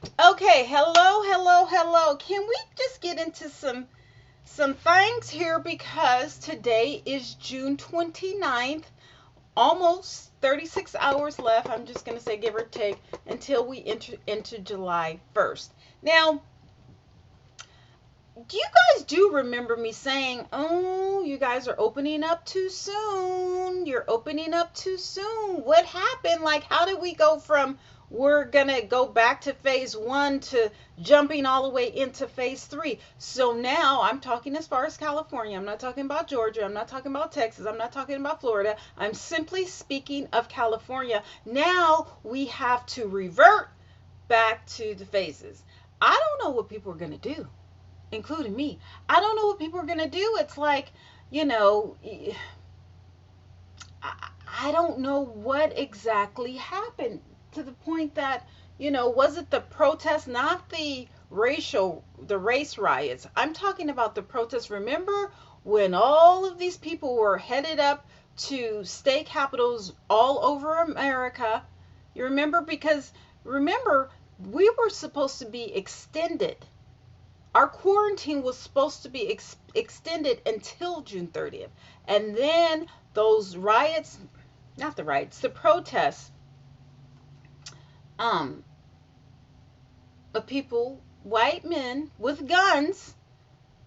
Okay, hello. Can we just get into some things here because today is June 29th, almost 36 hours left. I'm just going to say give or take until we enter into July 1st. Now, do you guys do remember me saying, "Oh, you guys are opening up too soon. You're opening up too soon. What happened? Like how did we go from we're going to go back to phase 1 to jumping all the way into phase 3?" So now I'm talking as far as California. I'm not talking about Georgia. I'm not talking about Texas. I'm not talking about Florida. I'm simply speaking of California. Now we have to revert back to the phases. I don't know what people are going to do, including me. I don't know what people are going to do. It's like, you know, I don't know what exactly happened to the point that, was it the protest, not the race riots? I'm talking about the protests. Remember when all of these people were headed up to state capitals all over America? You remember? Because remember, we were supposed to be extended, our quarantine was supposed to be extended until June 30th. And then those riots, not the riots, the protests um, of people, white men with guns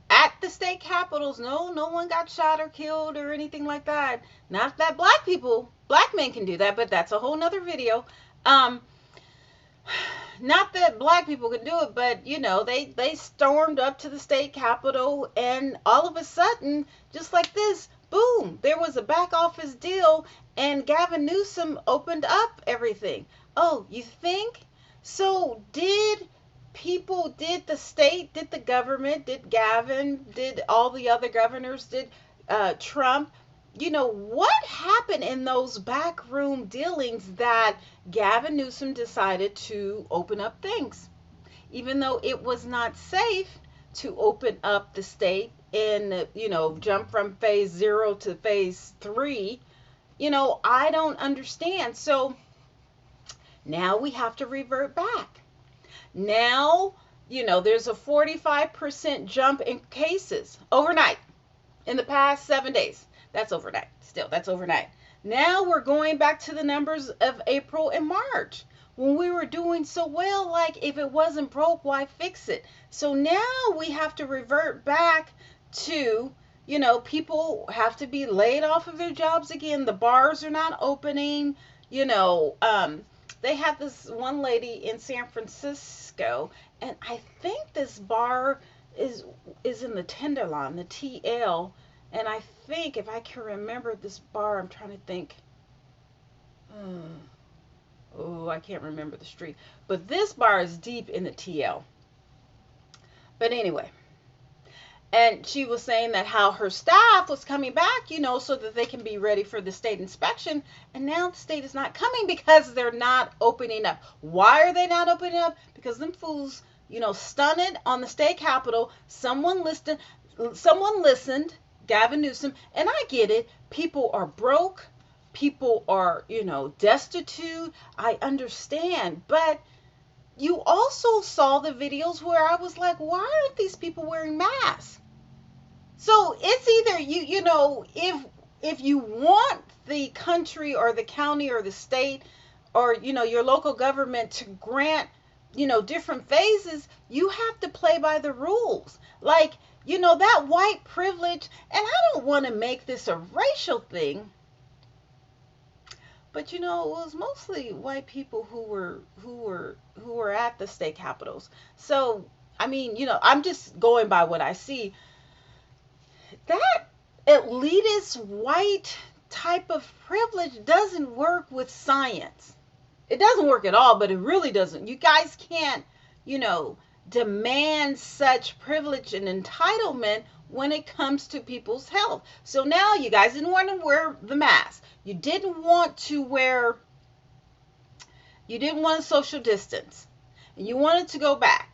at the state capitals. No, no one got shot or killed or anything like that. Not that black men can do that, but that's a whole nother video. Um, Not that black people can do it, but they stormed up to the state capitol, and all of a sudden, just like this, boom, there was a back office deal, and Gavin Newsom opened up everything. Oh, you think? So did the state, did the government, did Gavin, did all the other governors, did Trump, what happened in those backroom dealings that Gavin Newsom decided to open up things, even though it was not safe to open up the state and, jump from phase 0 to phase 3? I don't understand. So now we have to revert back. Now, there's a 45% jump in cases overnight in the past 7 days. That's overnight. Still, that's overnight. Now we're going back to the numbers of April and March when we were doing so well. Like, if it wasn't broke, why fix it? So now we have to revert back to, people have to be laid off of their jobs again. The bars are not opening. You know, they had this one lady in San Francisco, and I think this bar is is in the Tenderloin, the TL, and I think if I can remember this bar, I'm trying to think. Hmm, oh, I can't remember the street, but this bar is deep in the TL. But anyway, and she was saying that how her staff was coming back, so that they can be ready for the state inspection. And now the state is not coming because they're not opening up. Why are they not opening up? Because them fools, stunted on the state capitol. Someone listened, Gavin Newsom, and I get it. People are broke. People are, destitute. I understand. But you also saw the videos where I was like, why aren't these people wearing masks? So it's either if you want the country or the county or the state or your local government to grant different phases, you have to play by the rules. Like, that white privilege, and I don't want to make this a racial thing, but it was mostly white people who were at the state capitals. So I mean, I'm just going by what I see. That elitist white type of privilege doesn't work with science. It doesn't work at all, but it really doesn't. You guys can't, you know, demand such privilege and entitlement when it comes to people's health. So now you guys didn't want to wear the mask. You didn't want to social distance. And you wanted to go back.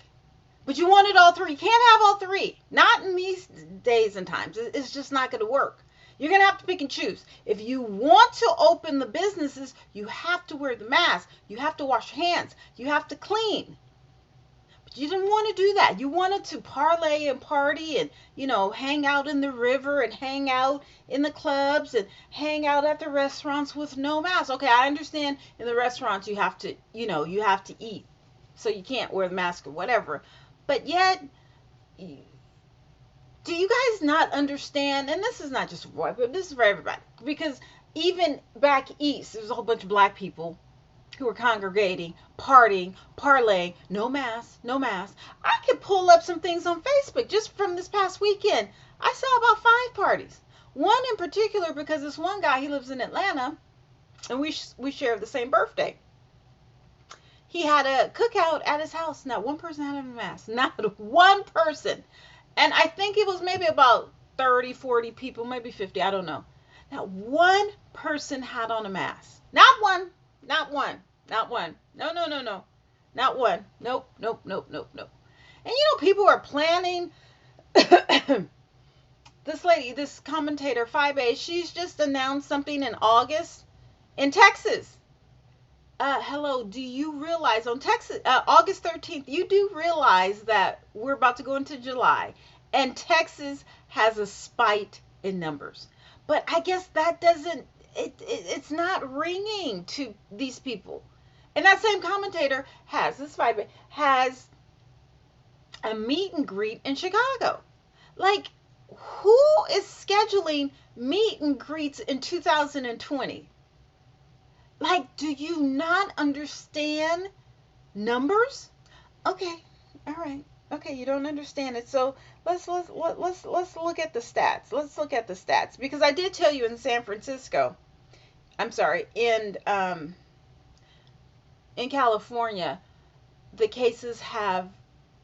But you wanted all three. You can't have all three. Not in these days and times. It's just not going to work. You're going to have to pick and choose. If you want to open the businesses, you have to wear the mask. You have to wash your hands. You have to clean. You didn't want to do that. You wanted to parlay and party and, hang out in the river and hang out in the clubs and hang out at the restaurants with no mask. Okay, I understand in the restaurants you have to, you have to eat. So you can't wear the mask or whatever. But yet, do you guys not understand? And this is not just for white, but this is for everybody. Because even back east, there's a whole bunch of black people who were congregating, partying, parlaying, no mask, no mask. I could pull up some things on Facebook just from this past weekend. I saw about 5 parties. One in particular, because this one guy, he lives in Atlanta, and we share the same birthday. He had a cookout at his house. Not one person had a mask. Not one person. And I think it was maybe about 30, 40 people, maybe 50, I don't know. Not one person had on a mask. Not one. Not one. Not one. No, no, no, no. Not one. Nope, nope, nope, nope, nope. And people are planning. This lady, this commentator, 5A, she's just announced something in August in Texas. Hello, do you realize on August 13th, you do realize that we're about to go into July and Texas has a spike in numbers. But I guess that doesn't, it's not ringing to these people. And that same commentator has a meet and greet in Chicago. Like, who is scheduling meet and greets in 2020? Like, do you not understand numbers? Okay, all right. Okay, you don't understand it. So let's look at the stats. Let's look at the stats, because I did tell you in San Francisco. I'm sorry, in California, the cases have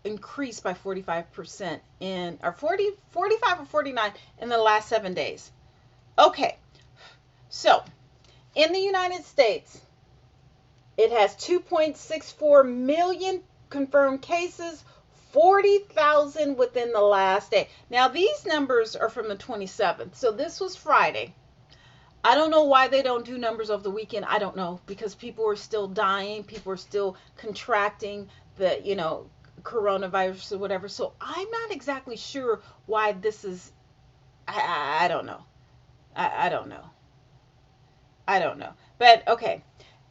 increased by 45% or 45 or 49 in the last 7 days. Okay, so in the United States, it has 2.64 million confirmed cases, 40,000 within the last day. Now, these numbers are from the 27th, so this was Friday. I don't know why they don't do numbers over the weekend. I don't know, because people are still dying. People are still contracting the, coronavirus or whatever. So I'm not exactly sure why this is. I don't know. I don't know. I don't know. But okay,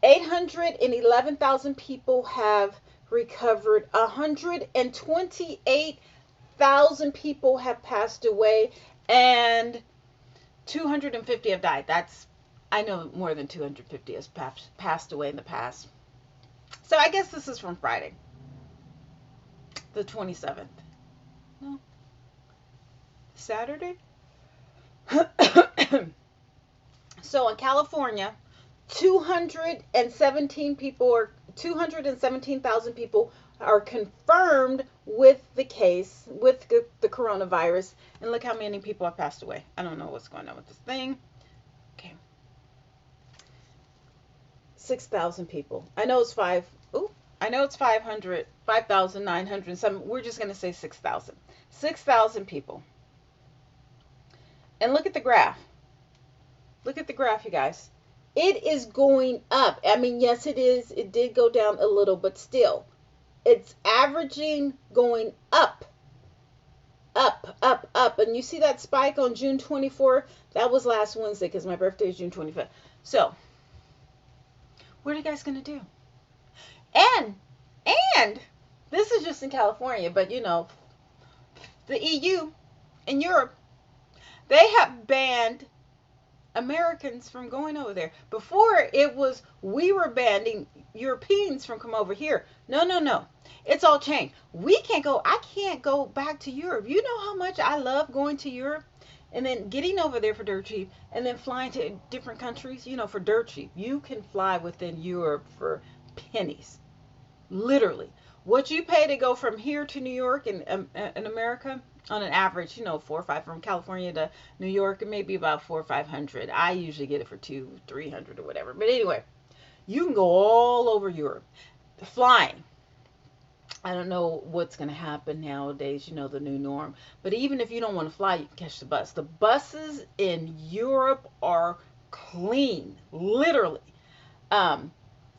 811,000 people have recovered. 128,000 people have passed away, and 250 have died. I know more than 250 has passed away in the past. So I guess this is from Friday, the 27th. No, Saturday. So in California, 217,000 people are confirmed with the case, with the coronavirus. And look how many people have passed away. I don't know what's going on with this thing. Okay. 6,000 people. I know it's 500, 5,900 some. We're just going to say 6,000. 6,000 people. And look at the graph. Look at the graph, you guys. It is going up. I mean, yes, it is. It did go down a little, but still, it's averaging going up, up, up, up. And you see that spike on June 24th? That was last Wednesday, because my birthday is June 25th. So, what are you guys going to do? And this is just in California, but the EU and Europe, they have banned Americans from going over there. Before, it was we were banning Europeans from coming over here. No. It's all changed. I can't go back to Europe. You know how much I love going to Europe and then getting over there for dirt cheap and then flying to different countries, for dirt cheap. You can fly within Europe for pennies. Literally. What you pay to go from here to New York in America, on an average, 4 or 5 from California to New York, it may be about 400 or 500. I usually get it for 200, 300 or whatever. But anyway, you can go all over Europe. Flying. I don't know what's going to happen nowadays, the new norm. But even if you don't want to fly, you can catch the bus. The buses in Europe are clean, literally.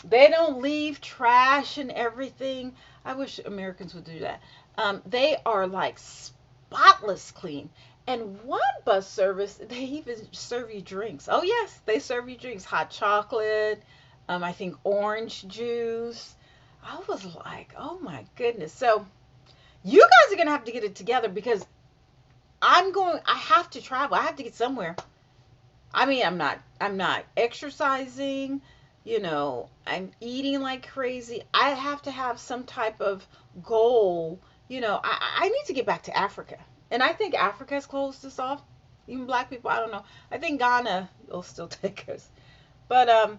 They don't leave trash and everything. I wish Americans would do that. They are like spotless clean. And one bus service, they even serve you drinks. Oh yes, they serve you drinks, hot chocolate, I think orange juice. I was like, oh my goodness. So you guys are gonna have to get it together because I have to travel. I have to get somewhere. I mean, I'm not exercising, I'm eating like crazy. I have to have some type of goal. I need to get back to Africa. And I think Africa has closed us off. Even black people, I don't know. I think Ghana will still take us. But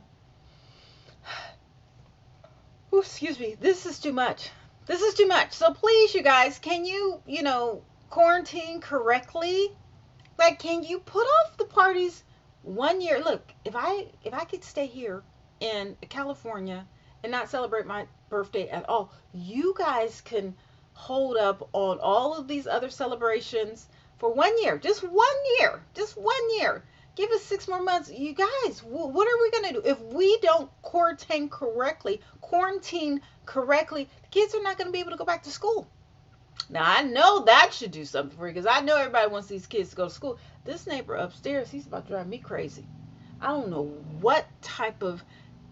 ooh, excuse me, this is too much. This is too much. So please, you guys, can you quarantine correctly? Like, can you put off the parties 1 year? Look, if I could stay here in California and not celebrate my birthday at all, you guys can hold up on all of these other celebrations for 1 year. Just 1 year. Give us 6 more months. You guys, what are we gonna do if we don't quarantine correctly? The kids are not gonna be able to go back to school. Now I know that should do something for you because I know everybody wants these kids to go to school. This neighbor upstairs, he's about to drive me crazy. I don't know what type of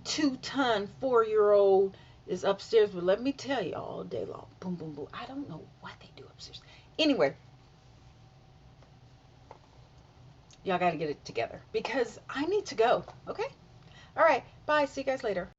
2-ton 4-year-old is upstairs, but let me tell you, all day long, boom, boom, boom. I don't know what they do upstairs. Anyway, y'all got to get it together because I need to go. Okay. All right. Bye. See you guys later.